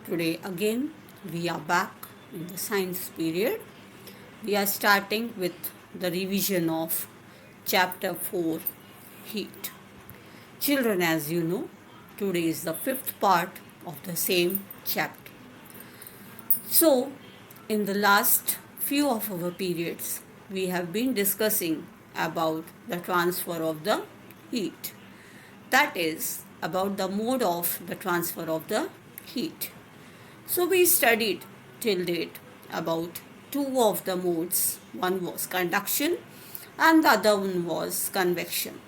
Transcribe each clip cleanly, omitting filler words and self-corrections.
Today again we are back in the science period. We are starting with the revision of chapter 4, heat. Children, as you know, today is the fifth part of the same chapter. So, in the last few of our periods, we have been discussing about the transfer of the heat. That is about the mode of the transfer of the heat. So we studied till date about two of the modes. One was conduction and the other one was convection.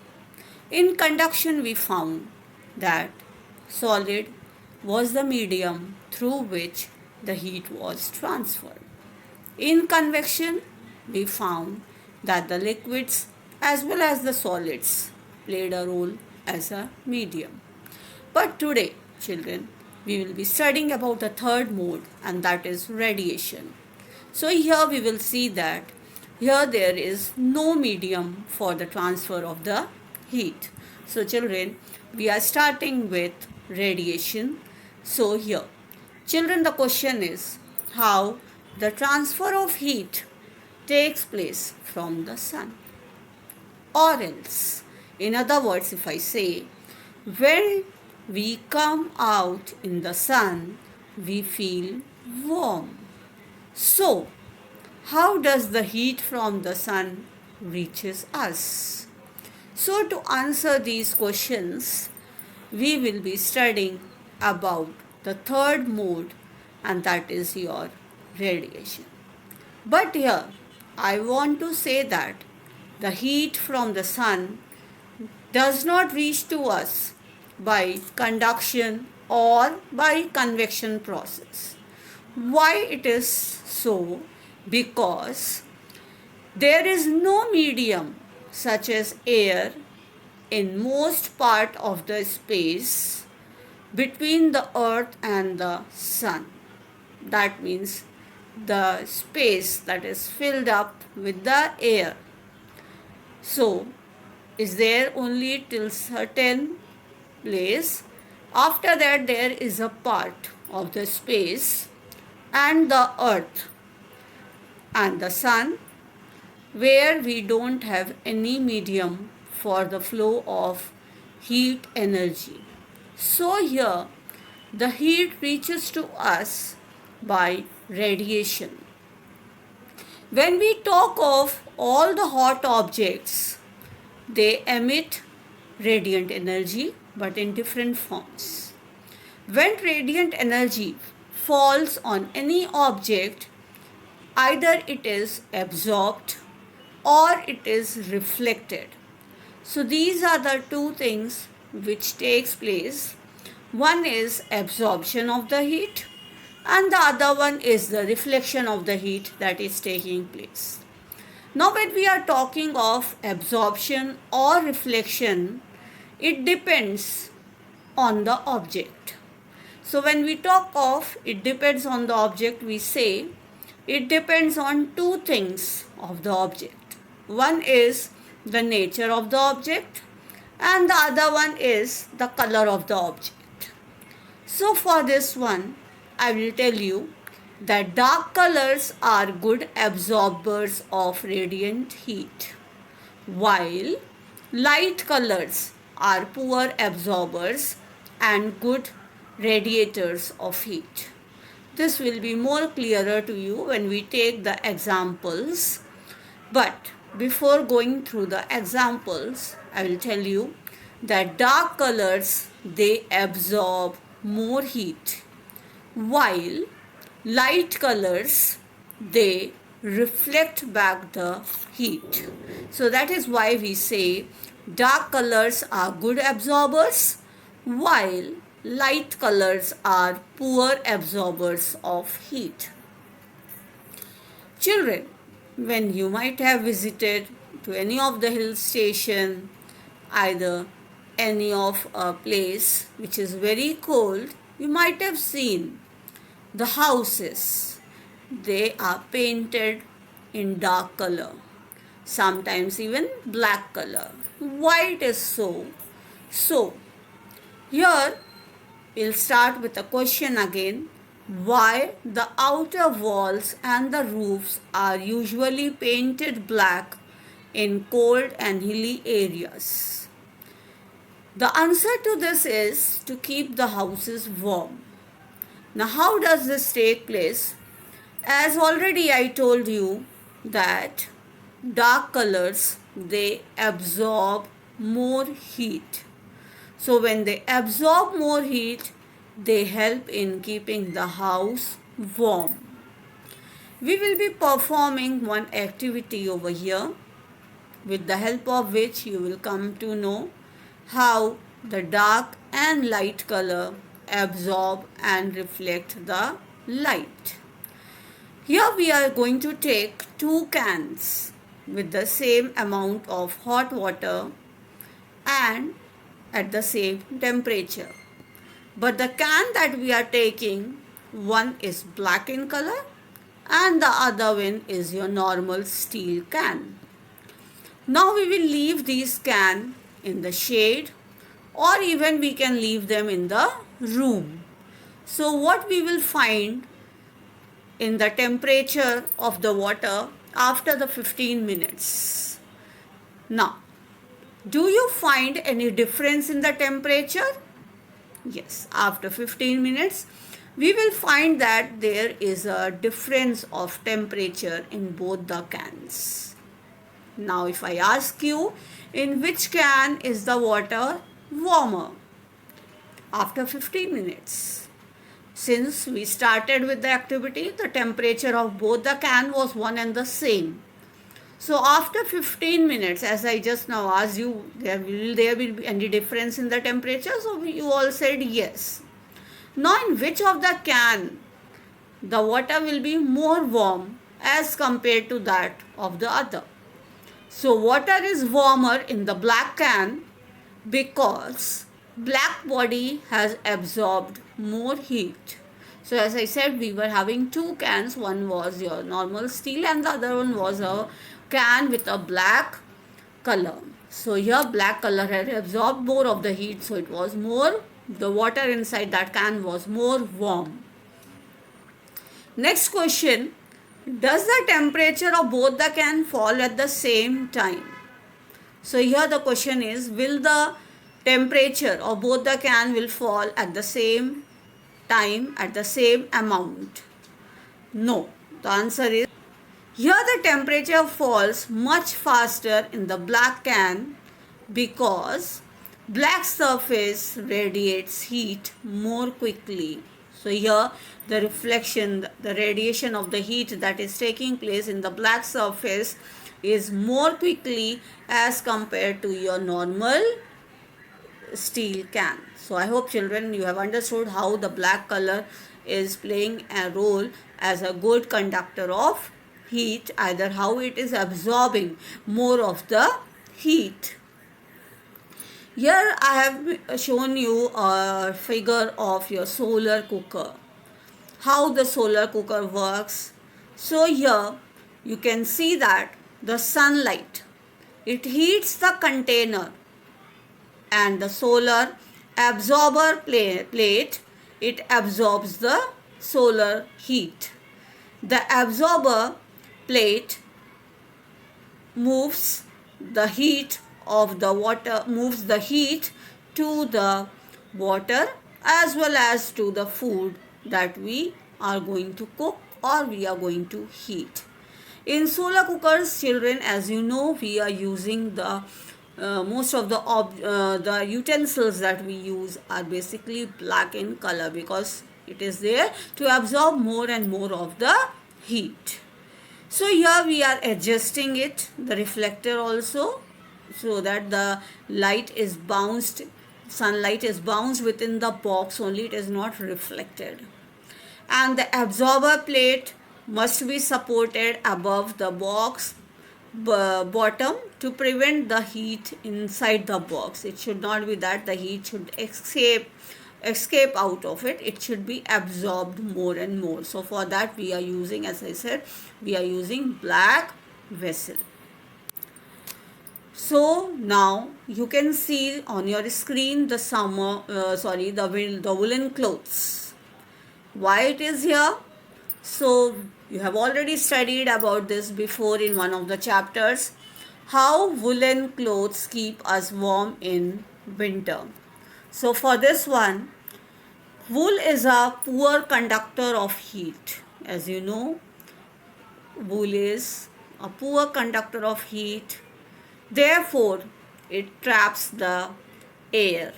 In conduction we found that solid was the medium through which the heat was transferred. In convection we found that the liquids as well as the solids played a role as a medium. But today, children, we will be studying about the third mode, and that is radiation. So here we will see that here there is no medium for the transfer of the heat. So children, we are starting with radiation. So here, children, the question is how the transfer of heat takes place from the sun, or else, in other words, if I say, when we come out in the sun, we feel warm. So, how does the heat from the sun reaches us? So, to answer these questions, we will be studying about the third mode, and that is your radiation. But here, I want to say that the heat from the sun does not reach to us by conduction or by convection process. Why it is so? Because there is no medium such as air in most part of the space between the earth and the sun. That means the space that is filled up with the air. So, is there only till certain place. After that, there is a part of the space and the earth and the sun where we don't have any medium for the flow of heat energy. So here the heat reaches to us by radiation. When we talk of all the hot objects, they emit radiant energy but in different forms. When radiant energy falls on any object, either it is absorbed or it is reflected. So these are the two things which takes place. One is absorption of the heat and the other one is the reflection of the heat that is taking place. Now when we are talking of absorption or reflection, it depends on the object. So when we talk of it depends on the object, we say it depends on two things of the object. One is the nature of the object and the other one is the color of the object. So for this one, I will tell you that dark colors are good absorbers of radiant heat, while light colors are poor absorbers and good radiators of heat. This will be more clearer to you when we take the examples. But before going through the examples, I will tell you that dark colors, they absorb more heat, while light colors, they reflect back the heat. So that is why we say dark colors are good absorbers while light colors are poor absorbers of heat. Children, when you might have visited to any of the hill station, either any of a place which is very cold, you might have seen the houses. They are painted in dark color, sometimes even black color. Why it is so? So, here we'll start with a question again. why the outer walls and the roofs are usually painted black in cold and hilly areas. The answer to this is to keep the houses warm. Now, how does this take place? As already I told you that dark colors, they absorb more heat. So when they absorb more heat, they help in keeping the house warm. We will be performing one activity over here, with the help of which you will come to know how the dark and light color absorb and reflect the light. Here we are going to take 2 cans with the same amount of hot water and at the same temperature. But the can that we are taking, one is black in color and the other one is your normal steel can. Now we will leave these can in the shade, or even we can leave them in the room. So what we will find in the temperature of the water after the 15 minutes. Now, do you find any difference in the temperature? Yes, after 15 minutes, we will find that there is a difference of temperature in both the cans. Now, if I ask you, in which can is the water warmer? After 15 minutes. Since we started with the activity, the temperature of both the can was one and the same. So after 15 minutes, as I just now asked you, there will be any difference in the temperature? So you all said yes. Now in which of the can the water will be more warm as compared to that of the other? So water is warmer in the black can because black body has absorbed more heat. So as I said, we were having 2 cans. One was your normal steel and the other one was a can with a black color. So here black color had absorbed more of the heat, so it was more, the water inside that can was more warm. Next question, does the temperature of both the can fall at the same time? So here the question is, will the temperature of both the can will fall at the same time, at the same amount? No. The answer is, here the temperature falls much faster in the black can because black surface radiates heat more quickly. So here the reflection, the radiation of the heat that is taking place in the black surface is more quickly as compared to your normal steel can. So I hope children you have understood how the black color is playing a role as a good conductor of heat, either how it is absorbing more of the heat. Here I have shown you a figure of your solar cooker, how the solar cooker works. So here you can see that the sunlight, it heats the container and the solar absorber plate, it absorbs the solar heat. The absorber plate moves the heat of the water, moves the heat to the water as well as to the food that we are going to cook or we are going to heat. In solar cookers, children, as you know, we are using the most of the utensils that we use are basically black in color because it is there to absorb more and more of the heat. So here we are adjusting it, the reflector also, so that the light is bounced, sunlight is bounced within the box only, it is not reflected. And the absorber plate must be supported above the box bottom to prevent the heat inside the box. It should not be that the heat should escape out of it. It should be absorbed more and more. So for that we are using, as I said, we are using black vessel. So now you can see on your screen the woolen clothes. Why it is here? So you have already studied about this before in one of the chapters. How woolen clothes keep us warm in winter. So for this one, wool is a poor conductor of heat. As you know, wool is a poor conductor of heat. Therefore, it traps the air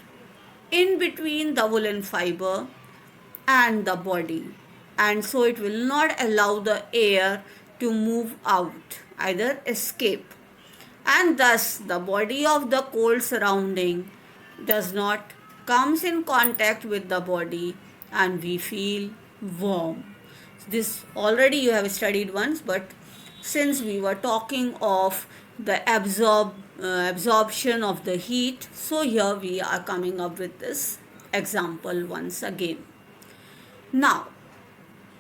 in between the woolen fiber and the body, and so it will not allow the air to move out, either escape, and thus the body of the cold surrounding does not comes in contact with the body and we feel warm. This already you have studied once, but since we were talking of the absorption of the heat, so here we are coming up with this example once again. Now,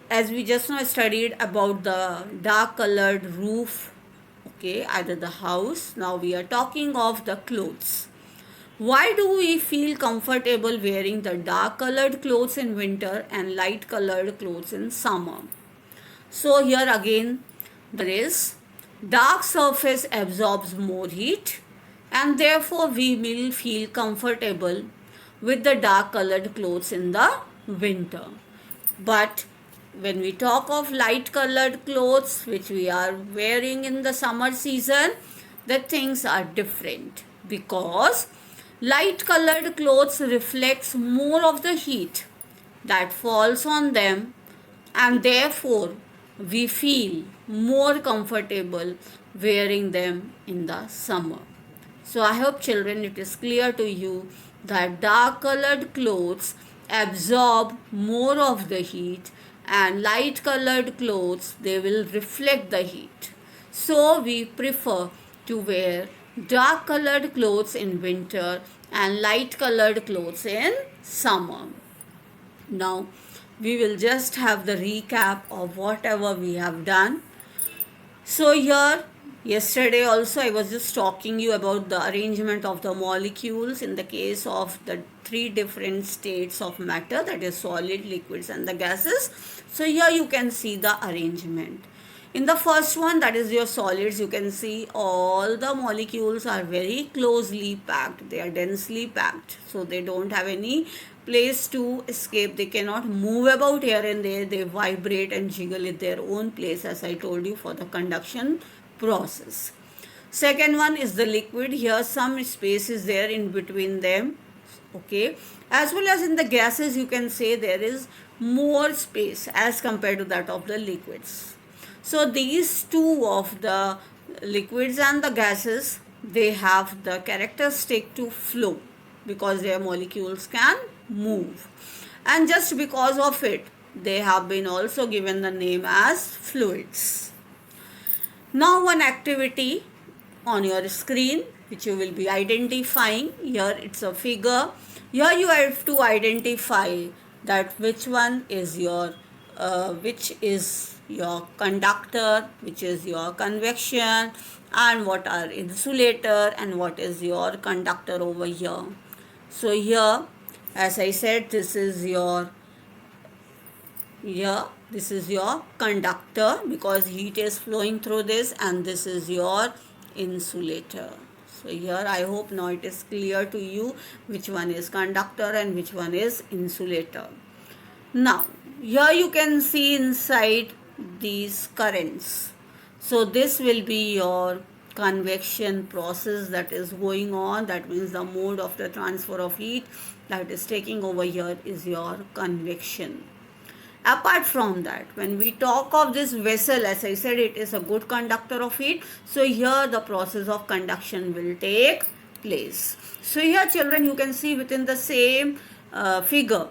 as we just now studied about the dark colored roof, okay, either the house, now we are talking of the clothes. Why do we feel comfortable wearing the dark colored clothes in winter and light colored clothes in summer? So here again there is dark surface absorbs more heat and therefore we will feel comfortable with the dark colored clothes in the winter. But when we talk of light colored clothes which we are wearing in the summer season, the things are different, because light colored clothes reflects more of the heat that falls on them, and therefore we feel more comfortable wearing them in the summer. So I hope children it is clear to you that dark colored clothes absorb more of the heat and light colored clothes they will reflect the heat. So we prefer to wear dark colored clothes in winter and light colored clothes in summer. Now we will just have the recap of whatever we have done. So here yesterday also I was just talking you about the arrangement of the molecules in the case of the three different states of matter, that is solid, liquids and the gases. So here you can see the arrangement. In the first one, that is your solids, you can see all the molecules are very closely packed. They are densely packed. So they don't have any place to escape. They cannot move about here and there. They vibrate and jiggle in their own place, as I told you, for the conduction process. Second one is the liquid. Here some space is there in between them. Okay. As well as in the gases, you can say there is more space as compared to that of the liquids. So these two of the liquids and the gases, they have the characteristic to flow because their molecules can move, and just because of it they have been also given the name as fluids. Now one activity on your screen which you will be identifying. Here it's a figure. Here you have to identify that which one is your which is your conductor, which is your convection, and what are insulator and what is your conductor over here. So here, as I said, this is your conductor because heat is flowing through this, and this is your insulator. So here I hope now it is clear to you which one is conductor and which one is insulator. Now here you can see inside these currents. So this will be your convection process that is going on. That means the mode of the transfer of heat that is taking over here is your convection. Apart from that, when we talk of this vessel, as I said, it is a good conductor of heat. So here the process of conduction will take place. So here children, you can see within the same figure,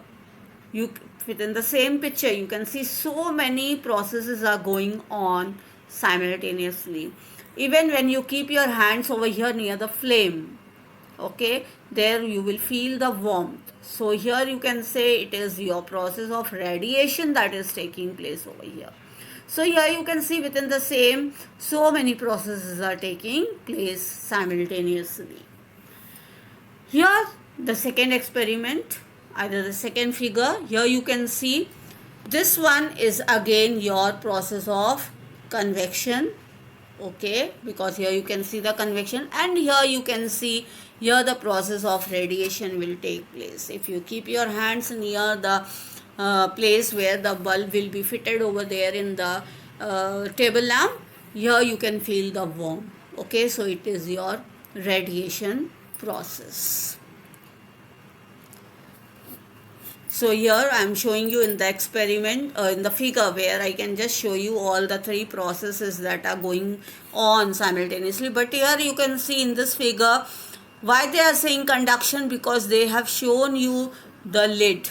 within the same picture, you can see so many processes are going on simultaneously. Even when you keep your hands over here near the flame, okay, there you will feel the warmth. So here you can say it is your process of radiation that is taking place over here. So here you can see within the same, so many processes are taking place simultaneously. Here the second experiment, either the second figure, here you can see This one is again your process of convection, okay, because here you can see the convection, and here you can see here the process of radiation will take place. If you keep your hands near the place where the bulb will be fitted over there in the table lamp, here you can feel the warmth, okay. So it is your radiation process. So here I am showing you in the experiment, in the figure, where I can just show you all the three processes that are going on simultaneously. But here you can see in this figure why they are saying conduction, because they have shown you the lid,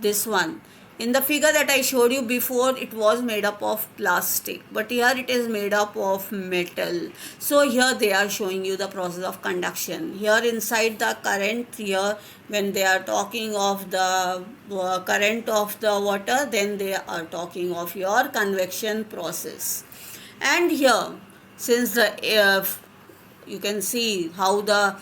this one. In the figure that I showed you before, it was made up of plastic, but here it is made up of metal. So here they are showing you the process of conduction. Here inside the current, here when they are talking of the current of the water, then they are talking of your convection process. And here, since the you can see how the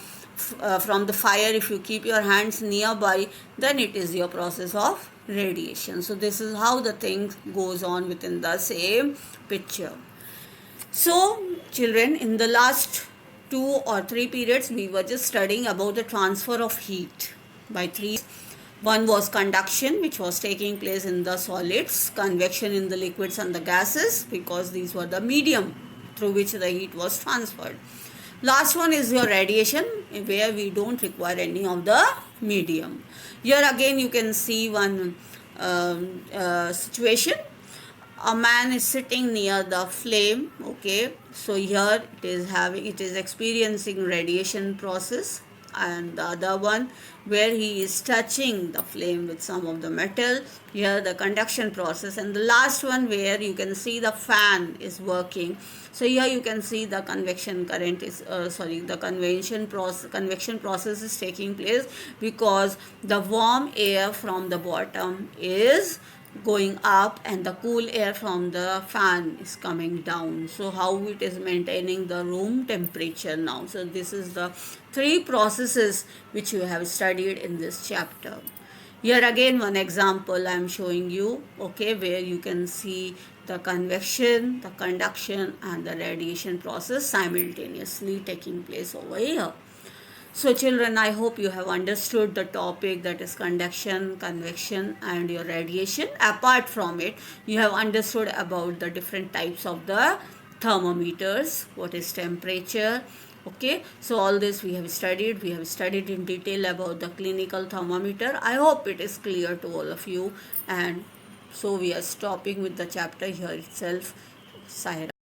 from the fire, if you keep your hands nearby, then it is your process of radiation. So this is how the thing goes on within the same picture. So children, in the last 2 or 3 periods, we were just studying about the transfer of heat by 3. One was conduction, which was taking place in the solids, convection in the liquids and the gases, because these were the medium through which the heat was transferred. Last one is your radiation, where we don't require any of the medium. Here again you can see one situation. A man is sitting near the flame, okay. So here it is experiencing radiation process, and the other one where he is touching the flame with some of the metal, here the conduction process, and the last one where you can see the fan is working. So here you can see the convection current is the convection process is taking place, because the warm air from the bottom is going up and the cool air from the fan is coming down. So how it is maintaining the room temperature now. So this is the 3 processes which you have studied in this chapter. Here again one example I am showing you, okay, where you can see the convection, the conduction and the radiation process simultaneously taking place over here. So children, I hope you have understood the topic, that is conduction, convection and your radiation. Apart from it, you have understood about the different types of the thermometers, what is temperature, okay. So all this we have studied in detail about the clinical thermometer. I hope it is clear to all of you, and so we are stopping with the chapter here itself. Sahira.